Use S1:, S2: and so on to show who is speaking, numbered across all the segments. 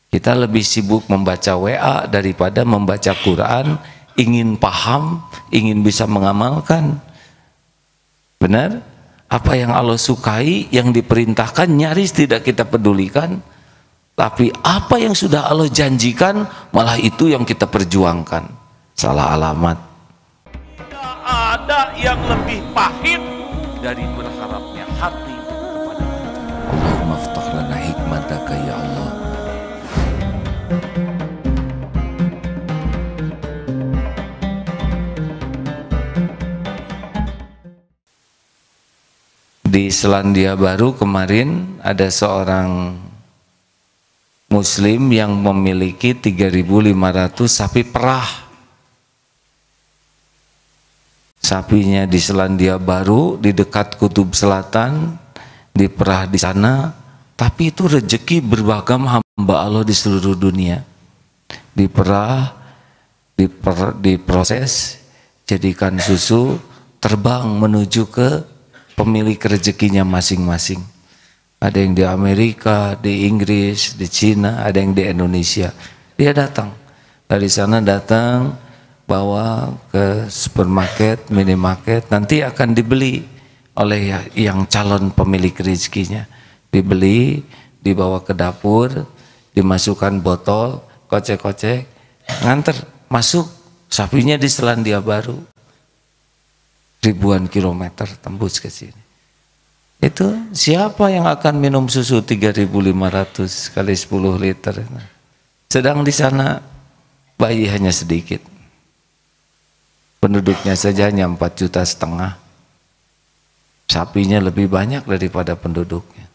S1: Kita lebih sibuk membaca WA daripada membaca Quran, ingin paham, ingin bisa mengamalkan. Benar? Apa yang Allah sukai, yang diperintahkan nyaris tidak kita pedulikan. Tapi apa yang sudah Allah janjikan, malah itu yang kita perjuangkan. Salah alamat.
S2: Tidak ada yang lebih pahit dari berharapnya hati kepada kita.
S1: Allahumma aftah lana hikmataka ya Allah. Di Selandia Baru kemarin ada seorang Muslim yang memiliki 3.500 sapi perah. Sapinya di Selandia Baru, di dekat Kutub Selatan, diperah di sana. Tapi itu rezeki beragam hamba Allah di seluruh dunia. Diperah, diproses, jadikan susu, terbang menuju ke pemilik rezekinya masing-masing. Ada yang di Amerika, di Inggris, di Cina, ada yang di Indonesia. Dia datang. Dari sana datang, bawa ke supermarket, minimarket, nanti akan dibeli oleh yang calon pemilik rezekinya. Dibeli, dibawa ke dapur, dimasukkan botol, kocek-kocek, nganter, masuk. Sapinya di Selandia Baru. Ribuan kilometer tembus ke sini. Itu siapa yang akan minum susu 3.500 kali 10 liter? Sedang di sana bayi hanya sedikit. Penduduknya saja hanya 4,5 juta. Sapinya lebih banyak daripada penduduknya.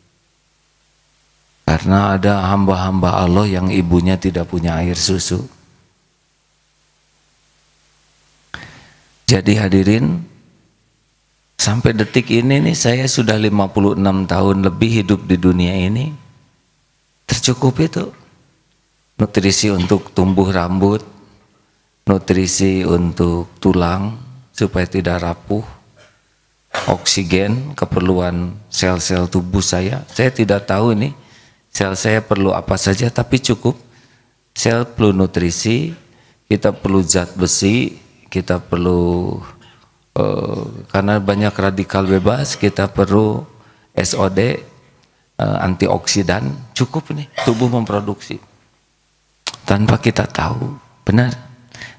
S1: Karena ada hamba-hamba Allah yang ibunya tidak punya air susu. Jadi hadirin, sampai detik ini nih saya sudah 56 tahun lebih hidup di dunia ini. Tercukupi itu. Nutrisi untuk tumbuh rambut, nutrisi untuk tulang supaya tidak rapuh, oksigen, keperluan sel-sel tubuh saya. Saya tidak tahu ini sel saya perlu apa saja, tapi cukup. Sel perlu nutrisi, kita perlu zat besi, kita perlu karena banyak radikal bebas, kita perlu SOD, antioksidan, cukup nih tubuh memproduksi tanpa kita tahu. Benar.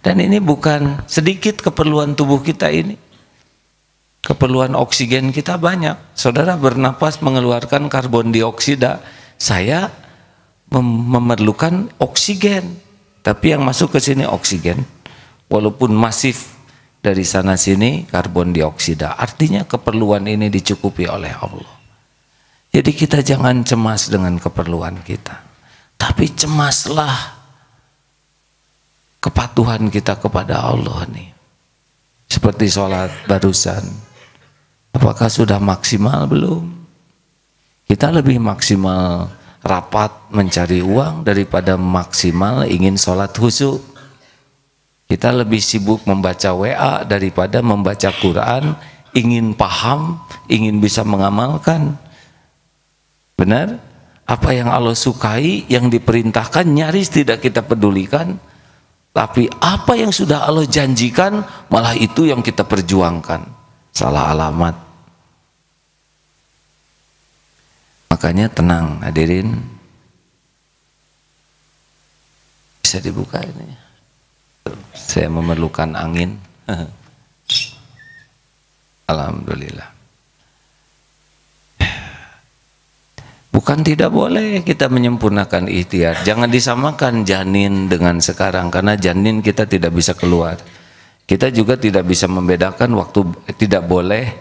S1: Dan ini bukan sedikit keperluan tubuh kita ini. Keperluan oksigen kita banyak. Saudara bernapas mengeluarkan karbon dioksida, saya memerlukan oksigen, tapi yang masuk ke sini oksigen walaupun masif. Dari sana sini karbon dioksida. Artinya keperluan ini dicukupi oleh Allah. Jadi kita jangan cemas dengan keperluan kita. Tapi cemaslah kepatuhan kita kepada Allah nih. Seperti sholat barusan. Apakah sudah maksimal belum? Kita lebih maksimal rapat mencari uang daripada maksimal ingin sholat khusyuk. Kita lebih sibuk membaca WA daripada membaca Quran, ingin paham, ingin bisa mengamalkan. Benar? Apa yang Allah sukai, yang diperintahkan nyaris tidak kita pedulikan. Tapi apa yang sudah Allah janjikan, malah itu yang kita perjuangkan. Salah alamat. Makanya tenang hadirin. Bisa dibuka ini. Saya memerlukan angin. Alhamdulillah. Bukan tidak boleh kita menyempurnakan ikhtiar. Jangan disamakan janin dengan sekarang, karena janin kita tidak bisa keluar. Kita juga tidak bisa membedakan waktu, tidak boleh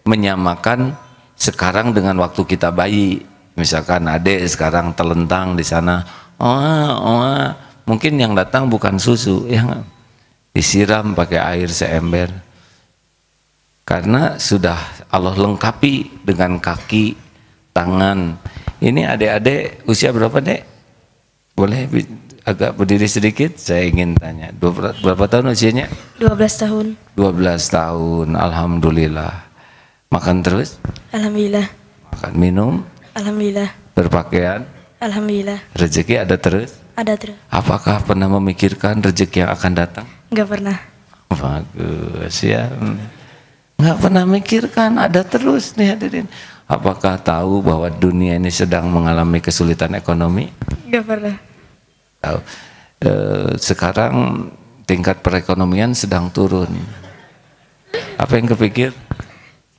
S1: menyamakan sekarang dengan waktu kita bayi. Misalkan adik sekarang telentang di sana, mungkin yang datang bukan susu, yang disiram pakai air seember. Karena sudah Allah lengkapi dengan kaki, tangan. Ini adik-adik usia berapa, Dek? Boleh agak berdiri sedikit? Saya ingin tanya. Berapa tahun usianya?
S3: 12 tahun.
S1: 12 tahun, alhamdulillah. Makan terus?
S3: Alhamdulillah.
S1: Makan minum?
S3: Alhamdulillah.
S1: Berpakaian?
S3: Alhamdulillah.
S1: Rezeki ada terus?
S3: Ada terus.
S1: Apakah pernah memikirkan rezeki yang akan datang?
S3: Enggak pernah.
S1: Bagus ya. Nggak pernah mikirkan, ada terus nih hadirin. Apakah tahu bahwa dunia ini sedang mengalami kesulitan ekonomi?
S3: Enggak pernah.
S1: Tahu. Sekarang tingkat perekonomian sedang turun. Apa yang kepikir?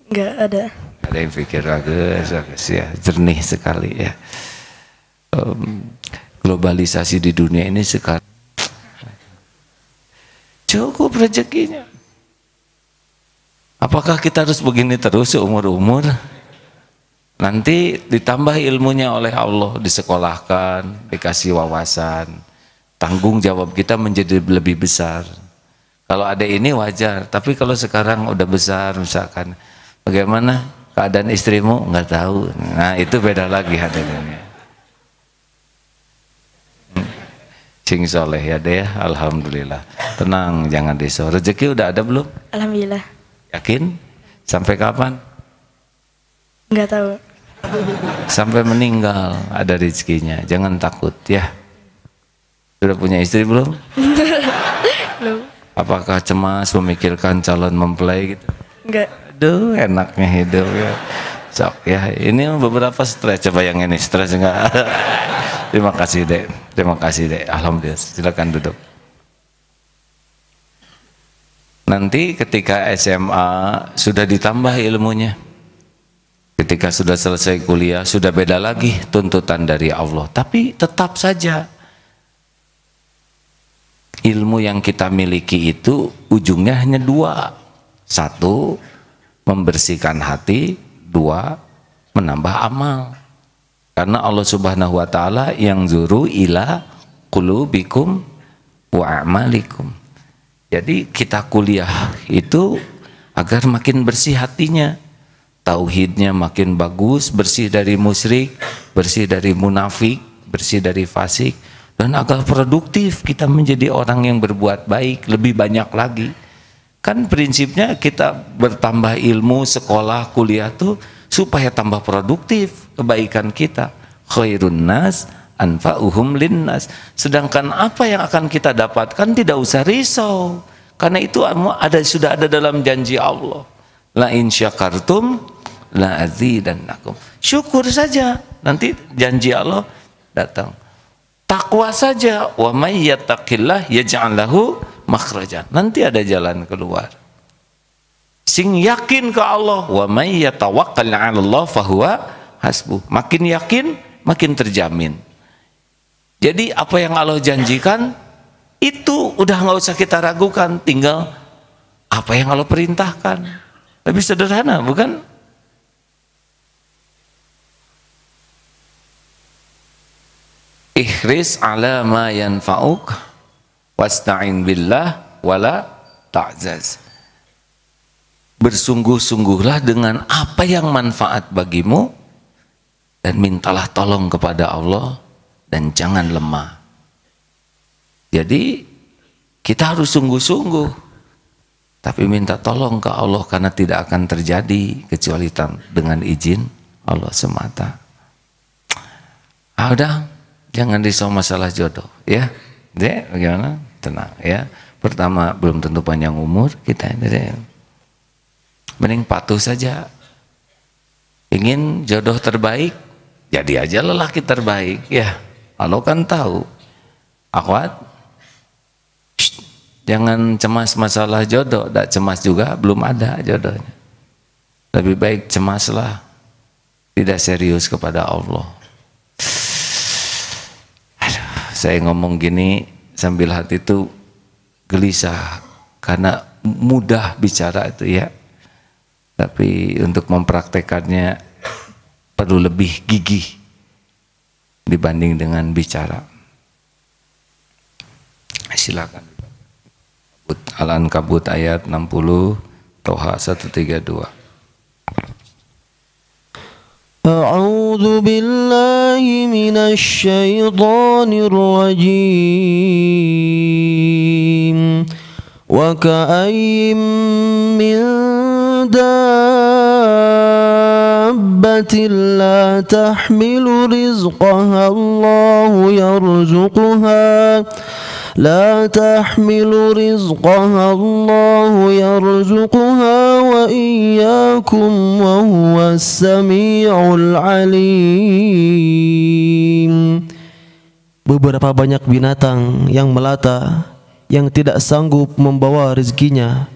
S3: Enggak ada.
S1: Ada yang pikir bagus ya, jernih sekali ya. Globalisasi di dunia ini sekarang cukup rezekinya. Apakah kita harus begini terus seumur-umur? Nanti ditambah ilmunya oleh Allah, disekolahkan, dikasih wawasan, tanggung jawab kita menjadi lebih besar. Kalau ada ini wajar, tapi kalau sekarang udah besar misalkan, bagaimana keadaan istrimu? Nggak tahu. Nah itu beda lagi hadirinnya. Cing soleh ya deh, alhamdulillah. Tenang, jangan risau. Rezeki udah ada belum?
S3: Alhamdulillah.
S1: Yakin? Sampai kapan?
S3: Enggak tahu.
S1: Sampai meninggal ada rezekinya. Jangan takut ya. Sudah punya istri belum?
S3: Belum.
S1: Apakah cemas memikirkan calon mempelai gitu?
S3: Enggak.
S1: Aduh, enaknya hidup ya. Sok ya, ini beberapa stres. Coba yang ini stres enggak? Terima kasih Dek. Terima kasih Dek. Alhamdulillah. Silakan duduk. Nanti ketika SMA sudah ditambah ilmunya. Ketika sudah selesai kuliah sudah beda lagi tuntutan dari Allah. Tapi tetap saja ilmu yang kita miliki itu ujungnya hanya dua. Satu, membersihkan hati. Dua, menambah amal. Karena Allah Subhanahu wa taala yang zuru ila qulubikum wa a'malikum. Jadi kita kuliah itu agar makin bersih hatinya. Tauhidnya makin bagus, bersih dari musyrik, bersih dari munafik, bersih dari fasik, dan agar produktif kita menjadi orang yang berbuat baik lebih banyak lagi. Kan prinsipnya kita bertambah ilmu, sekolah, kuliah tuh supaya tambah produktif kebaikan kita. Khairun nas anfa'uhum linnas. Sedangkan apa yang akan kita dapatkan tidak usah risau. Karena itu sudah ada dalam janji Allah. La in syakartum la azidannakum. Syukur saja, nanti janji Allah datang. Takwa saja, wa may yattaqillah yaj'al lahu makhrajan. Nanti ada jalan keluar. Sing yakin ke Allah, wa may yatawakkal 'ala Allah fahuwa hasbuh. Makin yakin, makin terjamin. Jadi apa yang Allah janjikan itu udah nggak usah kita ragukan, tinggal apa yang Allah perintahkan. Lebih sederhana, bukan? Ihris ala ma yanfa'uk wasta'in billah wala ta'zaz. Bersungguh-sungguhlah dengan apa yang manfaat bagimu dan mintalah tolong kepada Allah dan jangan lemah. Jadi kita harus sungguh-sungguh, tapi minta tolong ke Allah karena tidak akan terjadi kecuali dengan izin Allah semata. Udah, jangan risau masalah jodoh ya. Dek, bagaimana? Tenang ya. Pertama, belum tentu panjang umur kita. Mending patuh saja. Ingin jodoh terbaik, jadi aja lelaki terbaik ya. Allah kan tahu. Akhwat, jangan cemas masalah jodoh. Tak cemas juga, belum ada jodohnya. Lebih baik cemaslah, tidak serius kepada Allah. Saya ngomong gini sambil hati itu gelisah karena mudah bicara itu ya, tapi untuk mempraktekannya perlu lebih gigih dibanding dengan bicara. Silakan. Al-Ankabut ayat 60, Toha 132.
S4: أعوذ بالله من الشيطان الرجيم وكأين من دابة حبة لا تحمل رزقها الله يرزقها لا تحمل رزقها الله يرزقها وإياكم وهو السميع العليم. Beberapa banyak binatang yang melata yang tidak sanggup membawa rezekinya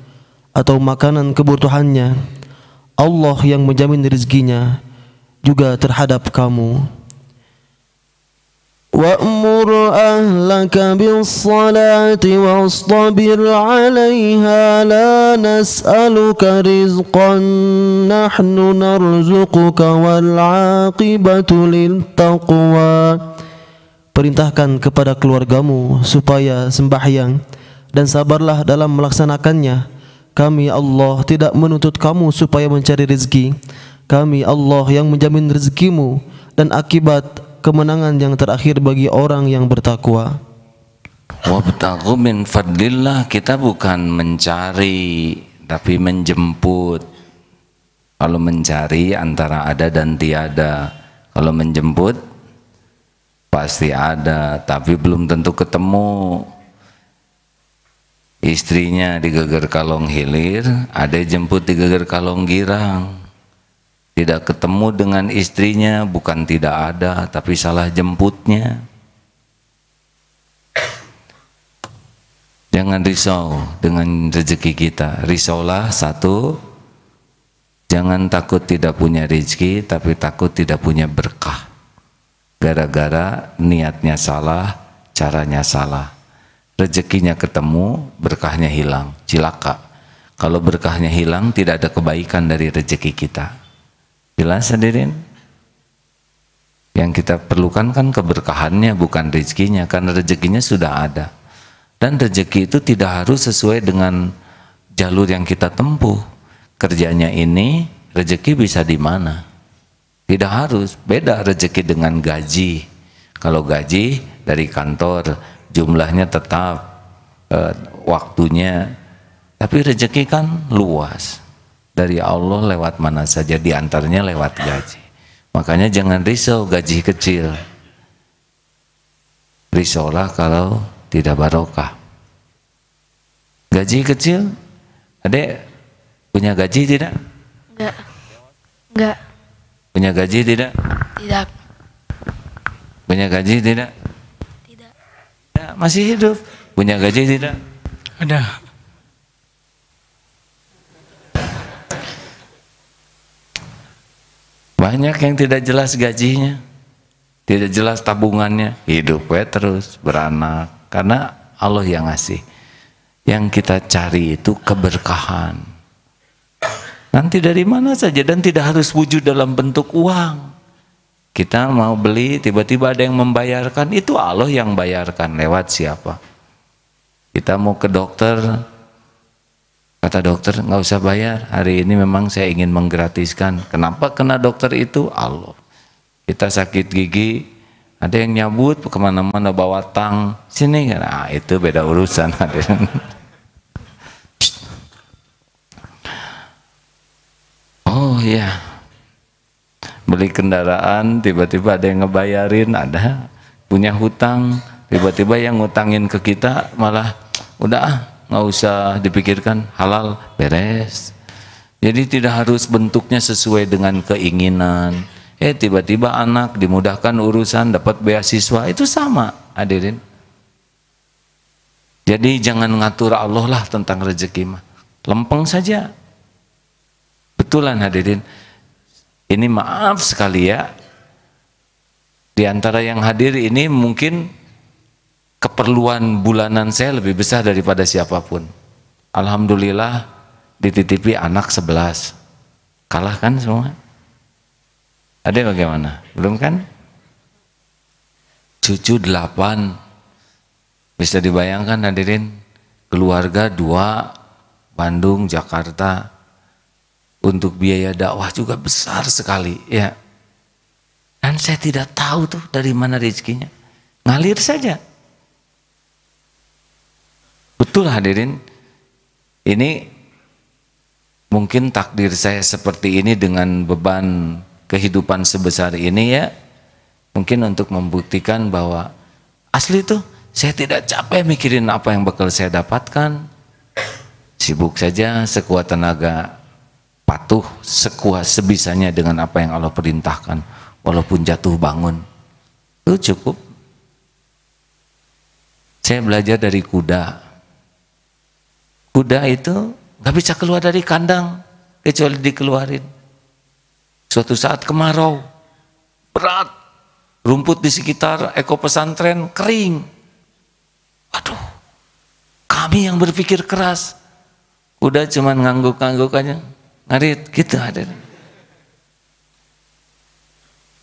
S4: atau makanan kebutuhannya, Allah yang menjamin rezekinya juga terhadap kamu. وَأْمُرْ أَهْلَكَ بِالصَّلَاةِ وَاصْطَبِرْ عَلَيْهَا لَا نَسْأَلُكَ رِزْقًا نَحْنُ نَرْزُقُكَ وَالْعَاقِبَةُ لِلتَّقْوَى. Perintahkan kepada keluargamu supaya sembahyang dan sabarlah dalam melaksanakannya. Kami Allah tidak menuntut kamu supaya mencari rezeki. Kami Allah yang menjamin rezekimu dan akibat kemenangan yang terakhir bagi orang yang bertakwa.
S1: Wabtaghu min fadlillah, kita bukan mencari tapi menjemput. Kalau mencari antara ada dan tiada. Kalau menjemput pasti ada tapi belum tentu ketemu. Istrinya di Geger Kalong Hilir, ada jemput di Geger Kalong Girang. Tidak ketemu dengan istrinya, bukan tidak ada, tapi salah jemputnya. Jangan risau dengan rezeki kita. Risaulah satu, jangan takut tidak punya rezeki, tapi takut tidak punya berkah. Gara-gara niatnya salah, caranya salah. Rezekinya ketemu, berkahnya hilang, cilaka. Kalau berkahnya hilang, tidak ada kebaikan dari rezeki kita. Jelas hadirin? Yang kita perlukan kan keberkahannya, bukan rezekinya, karena rezekinya sudah ada. Dan rezeki itu tidak harus sesuai dengan jalur yang kita tempuh. Kerjanya ini, rezeki bisa di mana? Tidak harus, beda rezeki dengan gaji. Kalau gaji dari kantor, jumlahnya tetap, waktunya, tapi rezeki kan luas. Dari Allah lewat mana saja, diantaranya lewat gaji. Makanya jangan risau gaji kecil. Risaulah kalau tidak barokah. Gaji kecil, adek punya gaji tidak?
S3: Enggak.
S1: Punya gaji tidak?
S3: Tidak.
S1: Punya gaji tidak?
S3: Tidak.
S1: Ya, masih hidup. Punya gaji tidak?
S5: Ada.
S1: Banyak yang tidak jelas gajinya, tidak jelas tabungannya, hidup terus beranak, karena Allah yang ngasih. Yang kita cari itu keberkahan. Nanti dari mana saja, dan tidak harus wujud dalam bentuk uang. Kita mau beli, tiba-tiba ada yang membayarkan, itu Allah yang bayarkan. Lewat siapa? Kita mau ke dokter, kata dokter, nggak usah bayar, hari ini memang saya ingin menggratiskan. Kenapa kena dokter itu? Allah. Kita sakit gigi, ada yang nyabut kemana-mana bawa tang, sini, nah itu beda urusan. Oh iya, beli kendaraan, tiba-tiba ada yang ngebayarin, ada punya hutang, tiba-tiba yang ngutangin ke kita malah udah nggak usah dipikirkan, halal, beres. Jadi tidak harus bentuknya sesuai dengan keinginan. Tiba-tiba anak dimudahkan urusan, dapat beasiswa, itu sama, hadirin. Jadi jangan ngatur Allah lah tentang rezeki mah, lempeng saja. Betulan hadirin. Ini maaf sekali ya, di antara yang hadir ini mungkin keperluan bulanan saya lebih besar daripada siapapun. Alhamdulillah dititipi anak 11. Kalah kan semua? Ada bagaimana? Belum kan? Cucu 8. Bisa dibayangkan hadirin, keluarga 2, Bandung, Jakarta. Untuk biaya dakwah juga besar sekali ya. Dan saya tidak tahu tuh dari mana rezekinya. Ngalir saja. Betul hadirin, ini mungkin takdir saya seperti ini dengan beban kehidupan sebesar ini ya, mungkin untuk membuktikan bahwa asli tuh saya tidak capek mikirin apa yang bakal saya dapatkan, sibuk saja sekuat tenaga, patuh sekuat sebisanya dengan apa yang Allah perintahkan, walaupun jatuh bangun, itu cukup. Saya belajar dari kuda. Kuda itu gak bisa keluar dari kandang kecuali dikeluarin. Suatu saat kemarau berat, rumput di sekitar eko pesantren kering. Waduh, kami yang berpikir keras, kuda cuman ngangguk-ngangguk aja, ngarit gitu ada.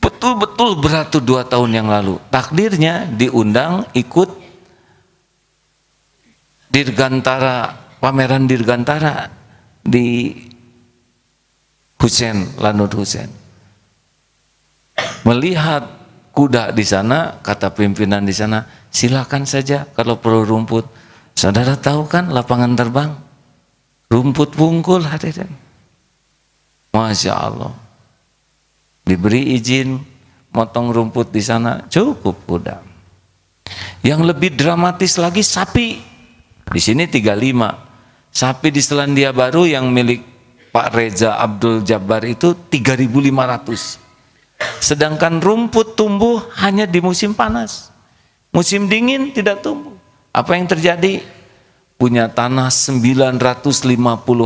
S1: Betul-betul berat tuh 2 tahun yang lalu. Takdirnya diundang ikut Dirgantara, pameran Dirgantara di Lanut Husein. Melihat kuda di sana, kata pimpinan di sana, silakan saja kalau perlu rumput. Saudara tahu kan lapangan terbang, rumput pungkul hadirin. Masya Allah. Diberi izin motong rumput di sana, cukup kuda. Yang lebih dramatis lagi sapi. Di sini 35. Sapi di Selandia Baru yang milik Pak Reza Abdul Jabbar itu 3.500. Sedangkan rumput tumbuh hanya di musim panas. Musim dingin tidak tumbuh. Apa yang terjadi? Punya tanah 950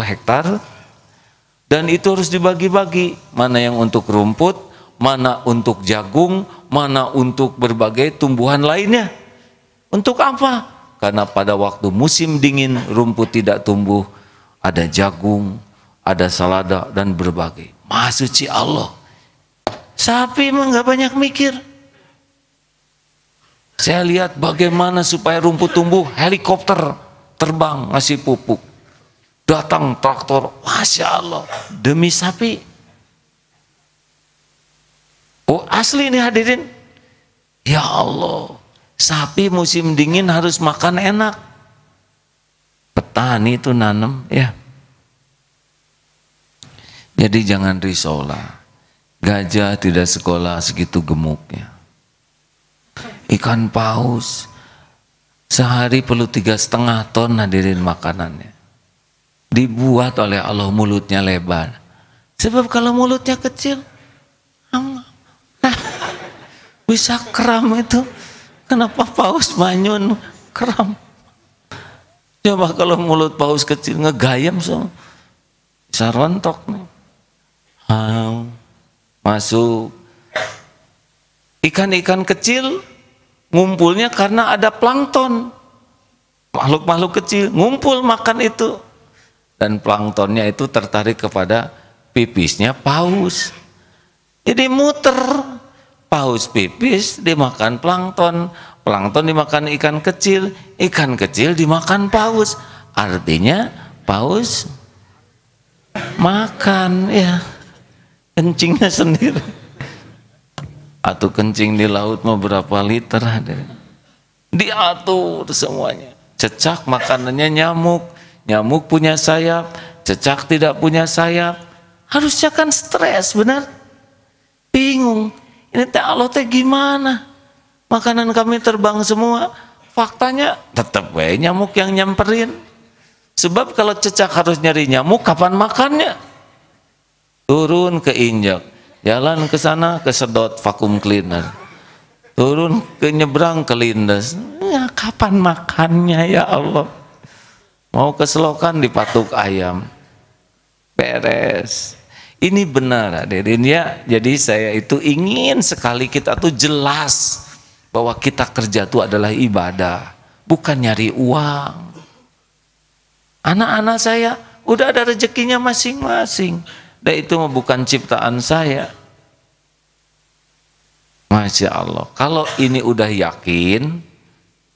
S1: hektar dan itu harus dibagi-bagi. Mana yang untuk rumput, mana untuk jagung, mana untuk berbagai tumbuhan lainnya. Untuk apa? Karena pada waktu musim dingin rumput tidak tumbuh, ada jagung, ada salada dan berbagai. Maha suci Allah. Sapi mah nggak banyak mikir. Saya lihat bagaimana supaya rumput tumbuh, helikopter terbang ngasih pupuk. Datang traktor, Masya Allah, demi sapi. Oh asli nih hadirin. Ya Allah, sapi musim dingin harus makan enak. Petani itu nanam ya. Jadi jangan risaulah. Gajah tidak sekolah segitu gemuknya. Ikan paus sehari perlu 3,5 ton hadirin makanannya. Dibuat oleh Allah mulutnya lebar. Sebab kalau mulutnya kecil, bisa kram itu. Kenapa paus manyun kram? Coba kalau mulut paus kecil ngegayam semua, bisa rontok nih. Masuk. Ikan-ikan kecil ngumpulnya karena ada plankton. Makhluk-makhluk kecil ngumpul makan itu. Dan planktonnya itu tertarik kepada pipisnya paus. Jadi muter. Paus pipis dimakan plankton. Plankton dimakan ikan kecil dimakan paus. Artinya paus makan ya. Kencingnya sendiri. Atau kencing di laut mau berapa liter ada. Diatur semuanya. Cecak makanannya nyamuk. Nyamuk punya sayap, cecak tidak punya sayap. Harusnya kan stres, benar? Bingung. Ini teh Allah teh gimana? Makanan kami terbang semua. Faktanya tetap nyamuk yang nyamperin. Sebab kalau cecak harus nyari nyamuk, kapan makannya? Turun ke injak, jalan ke sana kesedot vakum cleaner, turun ke nyebrang kelindes. Ya, kapan makannya ya Allah? Mau ke selokan dipatuk ayam, beres. Ini benar hadirin ya. Jadi saya itu ingin sekali kita tuh jelas bahwa kita kerja itu adalah ibadah, bukan nyari uang. Anak-anak saya udah ada rezekinya masing-masing. Dan itu bukan ciptaan saya. Masya Allah. Kalau ini udah yakin,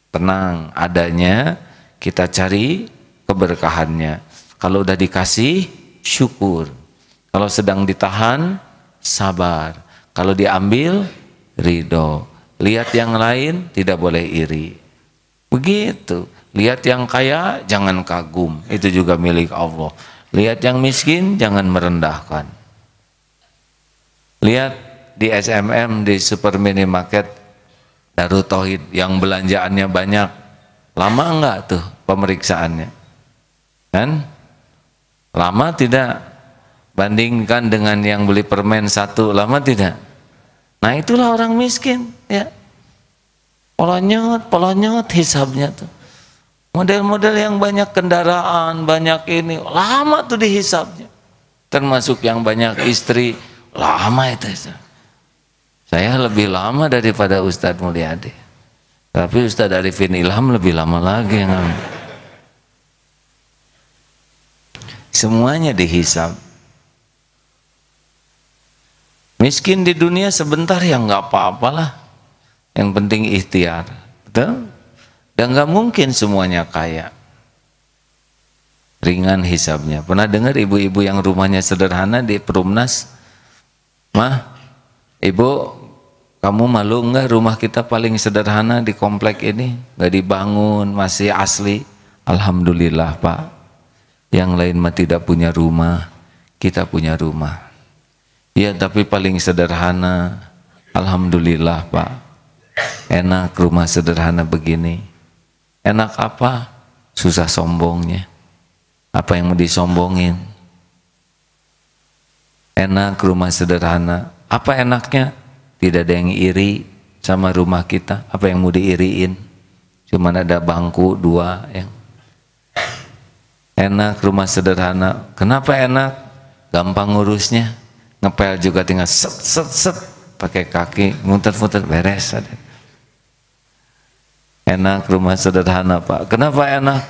S1: tenang adanya, kita cari keberkahannya. Kalau udah dikasih, syukur. Kalau sedang ditahan, sabar. Kalau diambil, ridho. Lihat yang lain, tidak boleh iri. Begitu. Lihat yang kaya, jangan kagum. Itu juga milik Allah. Lihat yang miskin, jangan merendahkan. Lihat di SMM, di super minimarket Darut Tauhid yang belanjaannya banyak, lama enggak tuh pemeriksaannya? Kan? Lama tidak? Bandingkan dengan yang beli permen satu, lama tidak? Nah itulah orang miskin, ya. Polonyot hisabnya tuh. Model-model yang banyak kendaraan, banyak ini, lama tuh dihisabnya. Termasuk yang banyak istri, lama itu. Saya lebih lama daripada Ustadz Mulyadi. Tapi Ustadz Arifin Ilham lebih lama lagi yang ngambil. Semuanya dihisab. Miskin di dunia sebentar ya nggak apa-apalah. Yang penting ikhtiar, betul? Dan nggak mungkin semuanya kaya. Ringan hisabnya. Pernah dengar ibu-ibu yang rumahnya sederhana di Perumnas? Mah, ibu, kamu malu nggak rumah kita paling sederhana di komplek ini? Nggak dibangun, masih asli. Alhamdulillah Pak. Yang lain mah tidak punya rumah, kita punya rumah. Ya tapi paling sederhana. Alhamdulillah Pak. Enak rumah sederhana begini. Enak apa? Susah sombongnya. Apa yang mau disombongin? Enak rumah sederhana. Apa enaknya? Tidak ada yang iri sama rumah kita. Apa yang mau diiriin? Cuma ada bangku 2 yang. Enak rumah sederhana. Kenapa enak? Gampang ngurusnya. Ngepel juga tinggal set pakai kaki, muter-muter beres. Enak rumah sederhana Pak. Kenapa enak?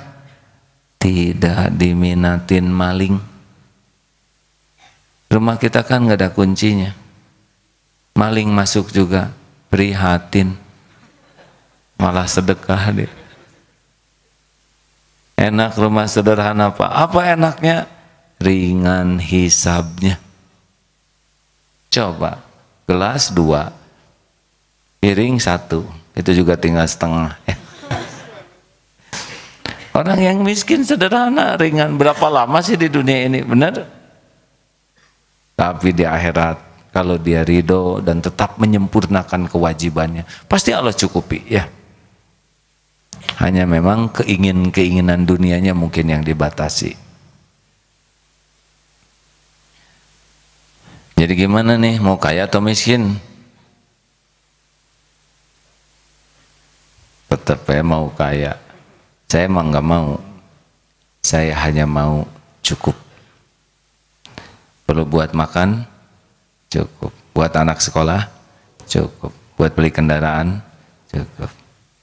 S1: Tidak diminatin maling. Rumah kita kan nggak ada kuncinya. Maling masuk juga, prihatin. Malah sedekah dia. Enak rumah sederhana Pak. Apa enaknya? Ringan hisabnya. Coba, gelas 2, piring 1, itu juga tinggal setengah. Orang yang miskin sederhana, ringan. Berapa lama sih di dunia ini, benar? Tapi di akhirat, kalau dia ridho dan tetap menyempurnakan kewajibannya, pasti Allah cukupi, ya. Hanya memang keinginan dunianya mungkin yang dibatasi. Jadi gimana nih, mau kaya atau miskin? Tetap ya mau kaya. Saya emang nggak mau. Saya hanya mau cukup. Perlu buat makan? Cukup. Buat anak sekolah? Cukup. Buat beli kendaraan? Cukup.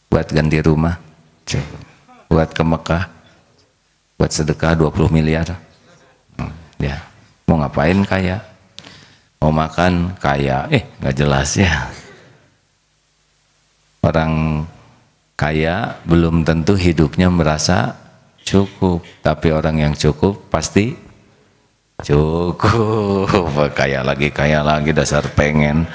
S1: Buat ganti rumah? Cukup. Buat ke Mekah? Buat sedekah 20 miliar? Ya. Mau ngapain kaya? Mau makan kaya, nggak jelas ya. Orang kaya belum tentu hidupnya merasa cukup, tapi orang yang cukup pasti cukup. Kaya lagi dasar pengen.